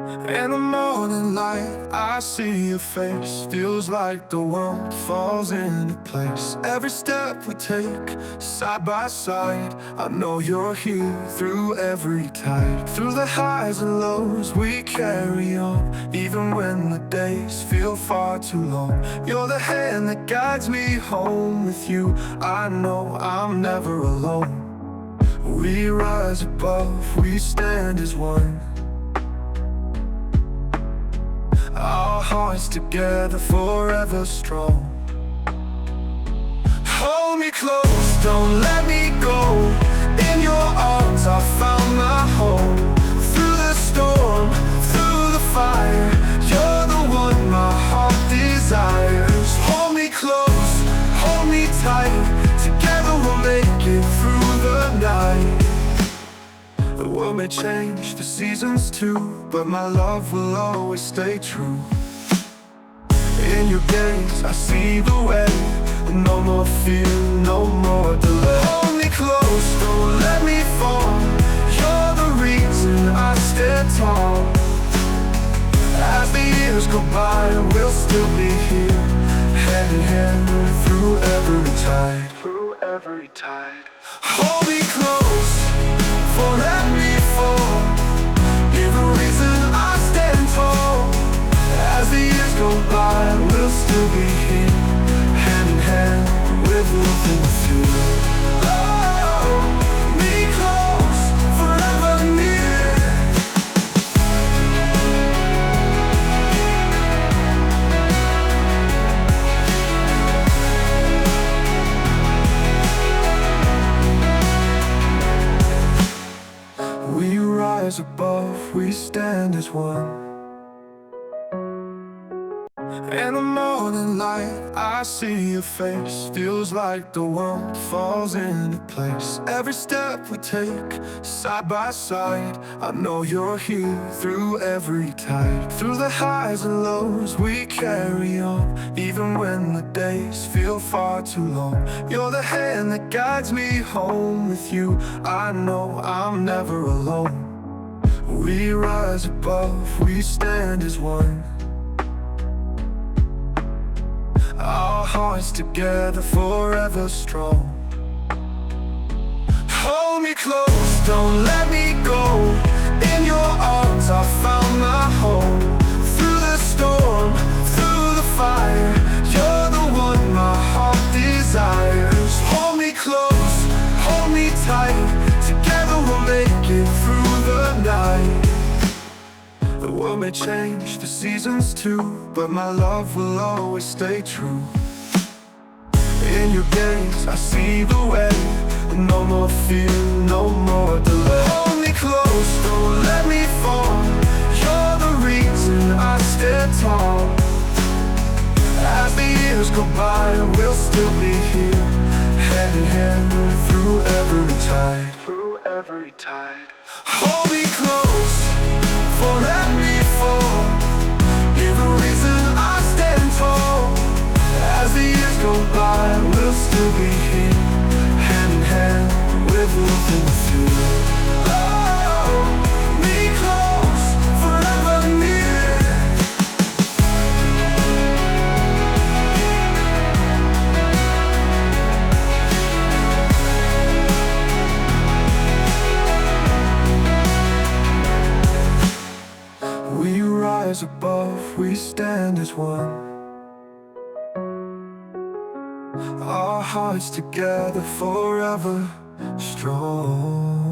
In the morning light, I see your face. Feels like the world falls into place. Every step we take, side by side, I know you're here through every tide. Through the highs and lows, we carry on. Even when the days feel far too long, you're the hand that guides me home. With you, I know I'm never alone. We rise above, we stand as one. Our hearts together forever strong. Hold me close, don't let me go. In your arms I found my home. Through the storm, through the fire, you're the one my heart desires. Hold me close, hold me tight. Together we'll make it through the night. The world may change, the seasons too, but my love will always stay true. In your gaze, I see the way. No more fear, no more delay. Hold me close, don't let me fall. You're the reason I stand tall. As the years go by, we'll still be here, hand in hand, through every tide. Through every tide. Hold me close, for let me fall. You're the reason I stand tall. As the years go by, we'll still be here, hand in hand, with nothing to hold me close, forever near. We rise above, we stand as one. In the morning light, I see your face. Feels like the world falls into place. Every step we take, side by side, I know you're here through every tide. Through the highs and lows, we carry on. Even when the days feel far too long, you're the hand that guides me home. With you, I know I'm never alone. We rise above, we stand as one. Our hearts together forever strong. Hold me close, don't let me go. In your arms I found my home. Through the storm, through the fire, you're the one my heart desires. Hold me close, hold me tight. Together we'll make it through the night. The world may change, the seasons too, but my love will always stay true. In your gaze, I see the way. No more fear, no more delay. Hold me close, don't let me fall. You're the reason I stand tall. As the years go by, we'll still be here, hand in hand, through every tide. Through every tide. Hold me close, for let me fall. You're the reason I stand tall. As the years go by, we'll still be here, hand in hand, with nothing to hold me close, forever near. We rise above, we stand as one. Our hearts together forever strong.